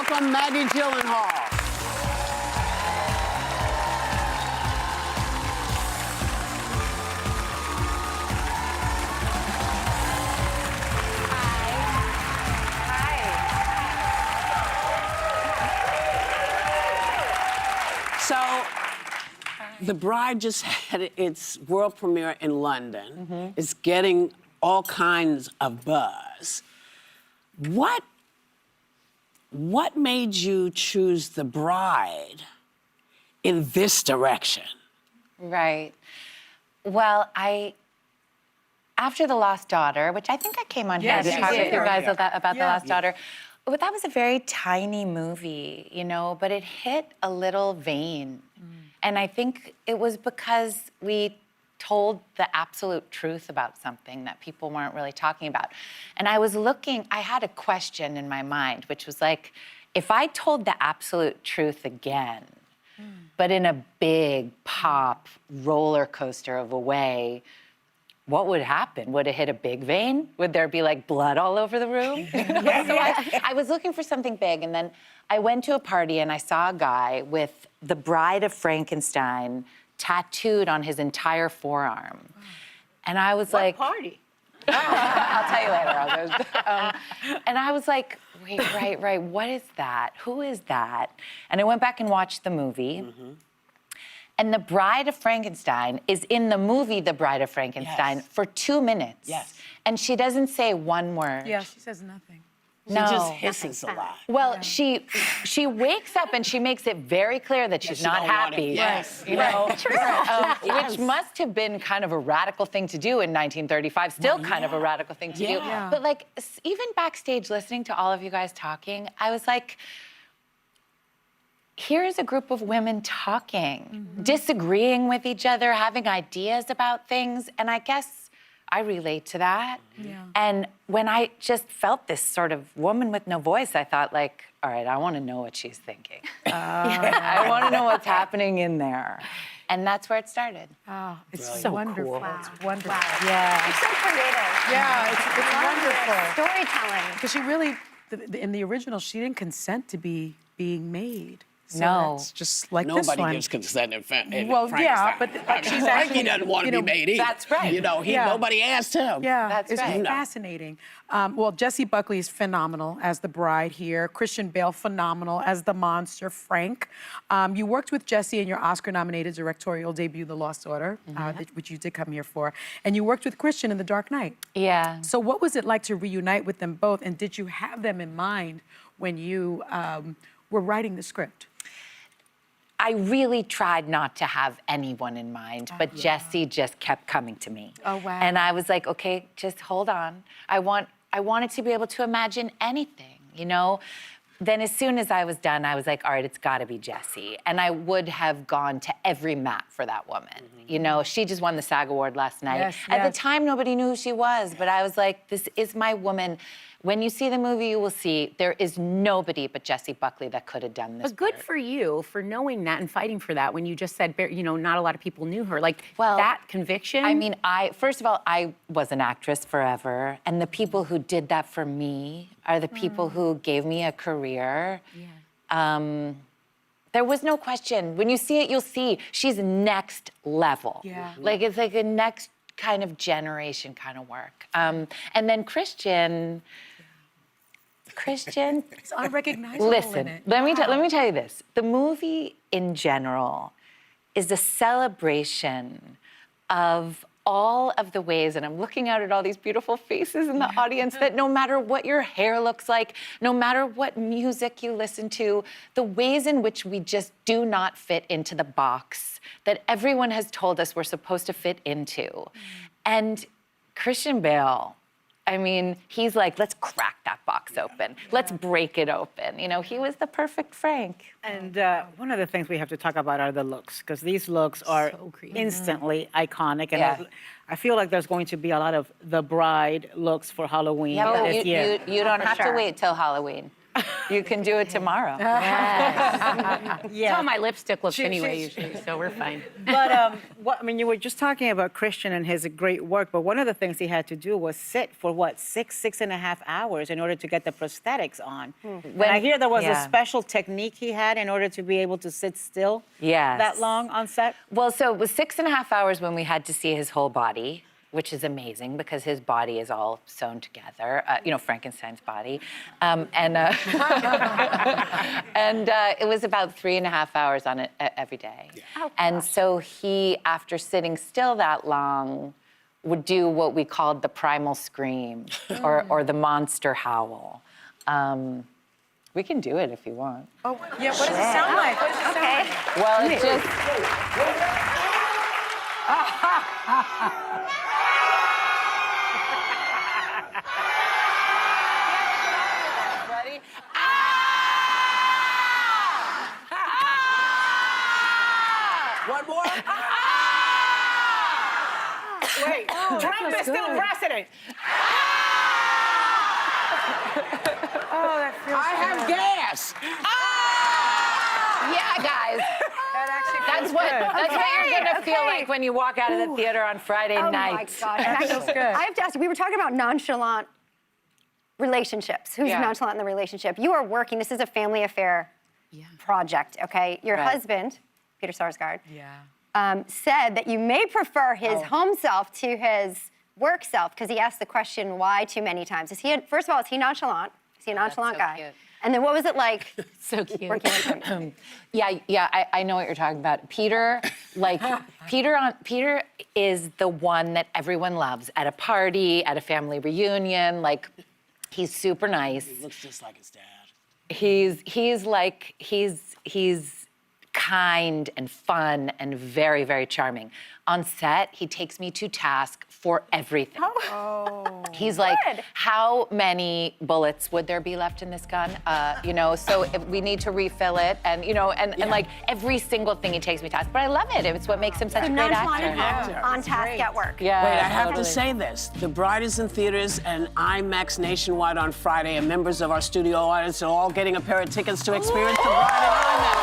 welcome Maggie Gyllenhaal. So, The Bride just had its world premiere in London. It's getting all kinds of buzz. What made you choose The Bride in this direction? Right. Well, after The Lost Daughter, which I think I came on here to talk with you guys about The Lost Daughter, but that was a very tiny movie, you know, but it hit a little vein. And I think it was because we told the absolute truth about something that people weren't really talking about. And I had a question in my mind, which was like, if I told the absolute truth again, but in a big pop roller coaster of a way, what would happen? Would it hit a big vein? Would there be like blood all over the room? So I was looking for something big, and then I went to a party and I saw a guy with the Bride of Frankenstein tattooed on his entire forearm. And I was like... What party? I'll tell you later. And I was like, wait, right, what is that? Who is that? And I went back and watched the movie. And the Bride of Frankenstein is in the movie The Bride of Frankenstein for 2 minutes. And she doesn't say one word. Yeah, she says nothing. She just hisses a lot. Well, she wakes up and she makes it very clear that she's not happy. You know, which must have been kind of a radical thing to do in 1935. Still kind of a radical thing to do. But like, even backstage listening to all of you guys talking, I was like, here's a group of women talking, disagreeing with each other, having ideas about things, and I guess I relate to that. And when I just felt this sort of woman with no voice, I thought like, all right, I want to know what she's thinking. I want to know what's happening in there. And that's where it started. Oh, it's Brilliant. so wonderful. Wow. It's wonderful. Wow. Yeah. It's so creative. Yeah, it's wonderful. Storytelling. Because she really, in the original, she didn't consent to be being made. So No. it's just like this one. Nobody gives consent in Well, yeah, but Frankie actually, doesn't want to be made either. That's right. You know, nobody asked him. Yeah, That's it's right. fascinating. Well, Jessie Buckley is phenomenal as the bride here. Christian Bale, phenomenal as the monster, Frank. You worked with Jessie in your Oscar-nominated directorial debut, The Lost Daughter, which you did come here for. And you worked with Christian in The Dark Knight. Yeah. So what was it like to reunite with them both? And did you have them in mind when you were writing the script? I really tried not to have anyone in mind, but Jessie just kept coming to me. Oh, wow. And I was like, okay, just hold on. I wanted to be able to imagine anything, you know? Then as soon as I was done, I was like, all right, it's gotta be Jessie. And I would have gone to every mat for that woman. You know, she just won the SAG Award last night. At the time, nobody knew who she was, but I was like, this is my woman. When you see the movie, you will see there is nobody but Jessie Buckley that could have done this. But good part. for you for knowing that and fighting for that when you just said, you know, not a lot of people knew her. Like, Well, that conviction. I mean, first of all, I was an actress forever, and the people who did that for me are the people who gave me a career. There was no question. When you see it, you'll see she's next level. Like, it's like a next kind of generation kind of work. And then Christian, It's unrecognizable. listen, let me tell you this. The movie in general is a celebration of all of the ways, and I'm looking out at all these beautiful faces in the audience, that no matter what your hair looks like, no matter what music you listen to, the ways in which we just do not fit into the box that everyone has told us we're supposed to fit into. And Christian Bale, I mean, he's like, let's crack that box open. Let's break it open. You know, he was the perfect Frank. And one of the things we have to talk about are the looks, because these looks are instantly iconic. And I feel like there's going to be a lot of the bride looks for Halloween Yeah, but this year. you don't for have to sure. wait till Halloween. You can do it tomorrow. That's how my lipstick looks anyway, usually, so we're fine. But you were just talking about Christian and his great work, but one of the things he had to do was sit for what, 6.5 hours in order to get the prosthetics on. And I hear there was a special technique he had in order to be able to sit still that long on set. Well, so it was 6.5 hours when we had to see his whole body, which is amazing because his body is all sewn together, Frankenstein's body. And it was about 3.5 hours on it every day. Yeah. And so he, after sitting still that long, would do what we called the primal scream or the monster howl. We can do it if you want. Oh, yeah, what does it sound like? What does it sound like? Well, it just... Ready? One more? Wait, Trump is still president. Oh, that feels I have gas. Yeah, guys. That actually That's feels what good. you're gonna feel like when you walk out of the theater on Friday night. Oh my gosh. feels good. I have to ask you, we were talking about nonchalant relationships. Who's nonchalant in the relationship? You are working, this is a family affair project, okay? Your husband, Peter Sarsgaard, said that you may prefer his home self to his work self because he asked the question why too many times. First of all, is he nonchalant? Is he a nonchalant guy? Cute. And then what was it like So cute. working with him? I know what you're talking about. Peter, Peter is the one that everyone loves at a party, at a family reunion. Like, he's super nice. He looks just like his dad. He's kind and fun and very, very charming. On set, he takes me to task for everything. He's like, how many bullets would there be left in this gun? So if we need to refill it, and like every single thing he takes me to task. But I love it. It's what makes him such a great Nonchalant actor. and on task at work. Yeah, Wait, I have to totally. say this. The Bride is in theaters and IMAX nationwide on Friday, and members of our studio audience are all getting a pair of tickets to experience The Bride in IMAX.